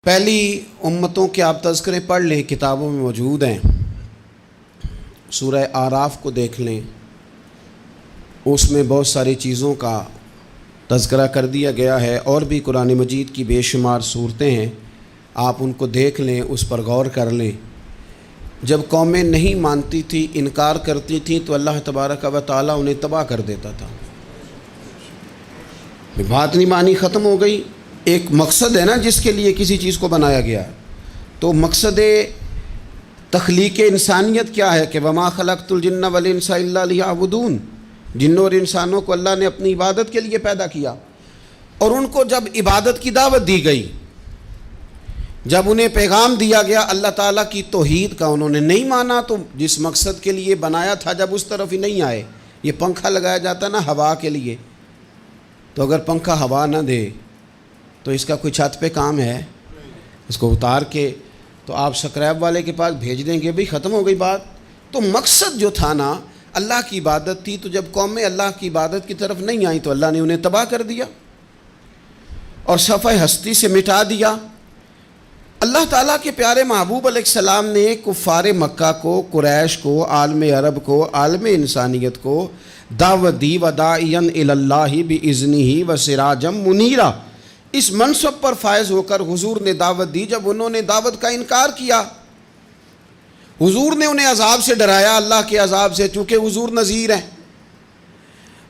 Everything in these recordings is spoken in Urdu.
پہلی امتوں کے آپ تذکرے پڑھ لیں، کتابوں میں موجود ہیں۔ سورہ آراف کو دیکھ لیں، اس میں بہت ساری چیزوں کا تذکرہ کر دیا گیا ہے، اور بھی قرآن مجید کی بے شمار صورتیں ہیں، آپ ان کو دیکھ لیں، اس پر غور کر لیں۔ جب قومیں نہیں مانتی تھی، انکار کرتی تھیں، تو اللہ تبارک و تعالیٰ انہیں تباہ کر دیتا تھا۔ بات نہیں مانی، ختم ہو گئی۔ ایک مقصد ہے نا جس کے لیے کسی چیز کو بنایا گیا ہے، تو مقصد تخلیق انسانیت کیا ہے کہ وما خلقت الجن والانس الا لیعبدون، جنوں اور انسانوں کو اللہ نے اپنی عبادت کے لیے پیدا کیا، اور ان کو جب عبادت کی دعوت دی گئی، جب انہیں پیغام دیا گیا اللہ تعالیٰ کی توحید کا، انہوں نے نہیں مانا، تو جس مقصد کے لیے بنایا تھا جب اس طرف ہی نہیں آئے۔ یہ پنکھا لگایا جاتا نا ہوا کے لیے، تو اگر پنکھا ہوا نہ دے تو اس کا کوئی چھت پہ کام ہے؟ اس کو اتار کے تو آپ سکریب والے کے پاس بھیج دیں گے، بھئی ختم ہو گئی بات۔ تو مقصد جو تھا نا اللہ کی عبادت تھی، تو جب قومیں اللہ کی عبادت کی طرف نہیں آئیں تو اللہ نے انہیں تباہ کر دیا اور صفحہ ہستی سے مٹا دیا۔ اللہ تعالیٰ کے پیارے محبوب علیہ السلام نے کفار مکہ کو، قریش کو، عالم عرب کو، عالم انسانیت کو دعوت دی، وداعیا الی اللہ باذنہ وسراجا منیرا۔ اس منصب پر فائز ہو کر حضور نے دعوت دی۔ جب انہوں نے دعوت کا انکار کیا، حضور نے انہیں عذاب سے ڈرایا، اللہ کے عذاب سے، چونکہ حضور نذیر ہیں۔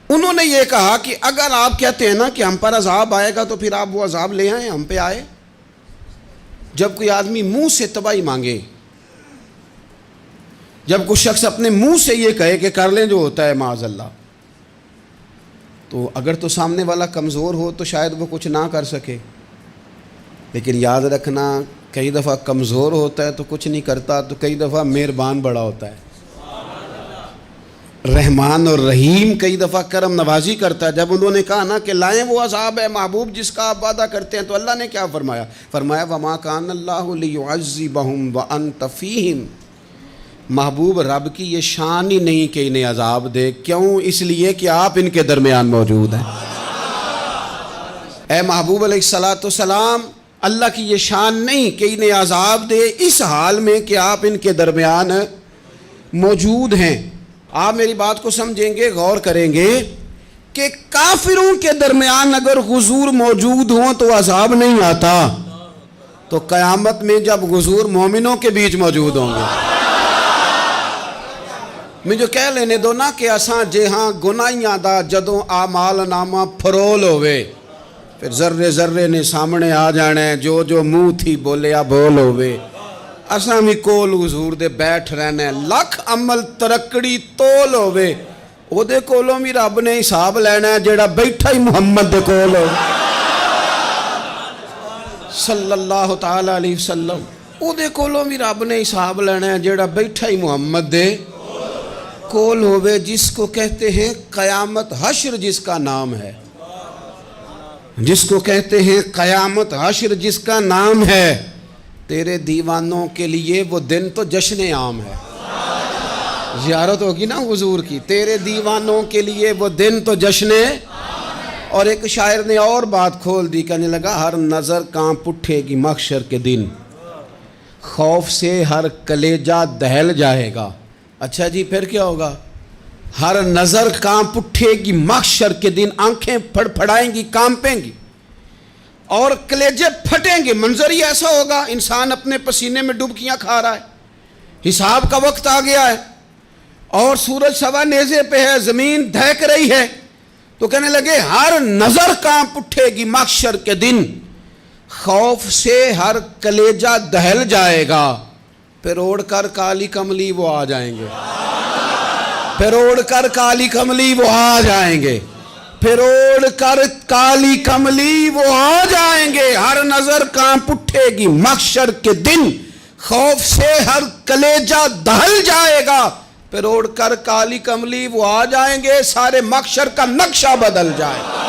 انہوں نے یہ کہا کہ اگر آپ کہتے ہیں نا کہ ہم پر عذاب آئے گا تو پھر آپ وہ عذاب لے آئیں، ہم پہ آئے۔ جب کوئی آدمی منہ سے تباہی مانگے، جب کوئی شخص اپنے منہ سے یہ کہے کہ کر لیں جو ہوتا ہے معاذ اللہ، تو اگر تو سامنے والا کمزور ہو تو شاید وہ کچھ نہ کر سکے، لیکن یاد رکھنا کئی دفعہ کمزور ہوتا ہے تو کچھ نہیں کرتا، تو کئی دفعہ مہربان بڑا ہوتا ہے، رحمان اور رحیم کئی دفعہ کرم نوازی کرتا ہے۔ جب انہوں نے کہا نا کہ لائیں وہ عذاب ہے محبوب جس کا آپ وعدہ کرتے ہیں، تو اللہ نے کیا فرمایا؟ فرمایا وما کان اللہ لیعذبہم وانت فیہم۔ محبوب رب کی یہ شان ہی نہیں کہ انہیں عذاب دے، کیوں؟ اس لیے کہ آپ ان کے درمیان موجود ہیں۔ اے محبوب علیہ الصلاۃ والسلام، اللہ کی یہ شان نہیں کہ انہیں عذاب دے اس حال میں کہ آپ ان کے درمیان موجود ہیں۔ آپ میری بات کو سمجھیں گے، غور کریں گے کہ کافروں کے درمیان اگر حضور موجود ہوں تو عذاب نہیں آتا، تو قیامت میں جب حضور مومنوں کے بیچ موجود ہوں گے، میں جو کہہ لینے دو نا کہ اساں جہاں گناہیاں دا جدوں اعمال نامہ پھرول ہوئے، پھر ذرے ذرے نے سامنے آ جانا ہے، جو جو منہ تھی بولیا بول ہوئے، اساں بھی کول حضور دے بیٹھ رہنا ہے، لکھ عمل ترکڑی تول ہوئے، او دے کولوں بھی رب نے حساب لینا ہے جیڑا بیٹھا ہی محمد دے کول ہو صلی اللہ تعالی علیہ وسلم، او دے کولوں بھی رب نے حساب لینا ہے جیڑا بیٹھا ہی محمد دے کول ہوئے، جس کو کہتے ہیں قیامت حشر، جس کا نام ہے، جس کو کہتے ہیں قیامت حشر، جس کا نام ہے۔ تیرے دیوانوں کے لیے وہ دن تو جشن عام ہے، زیارت ہوگی نا حضور کی، تیرے دیوانوں کے لیے وہ دن تو جشن۔ اور ایک شاعر نے اور بات کھول دی، کہنے لگا ہر نظر کانپ اٹھے گی محشر کے دن، خوف سے ہر کلیجہ دہل جائے گا۔ اچھا جی پھر کیا ہوگا؟ ہر نظر کانپ اٹھے گی محشر کے دن، آنکھیں پھڑ پھڑائیں گی، کانپیں گی، اور کلیجے پھٹیں گے۔ منظر ہی ایسا ہوگا، انسان اپنے پسینے میں ڈبکیاں کھا رہا ہے، حساب کا وقت آ گیا ہے، اور سورج سوا نیزے پہ ہے، زمین دہک رہی ہے، تو کہنے لگے ہر نظر کانپ اٹھے گی محشر کے دن، خوف سے ہر کلیجہ دہل جائے گا، پھر اوڑھ کر کالی کملی وہ آ جائیں گے، پھر اوڑھ کر کالی کملی وہ آ جائیں گے، پھر اوڑھ کر کالی کملی وہ آ جائیں گے، ہر نظر کانپ اٹھے گی محشر کے دن، خوف سے ہر کلیجہ دہل جائے گا، پھر اوڑھ کر کالی کملی وہ آ جائیں گے، سارے محشر کا نقشہ بدل جائے گا۔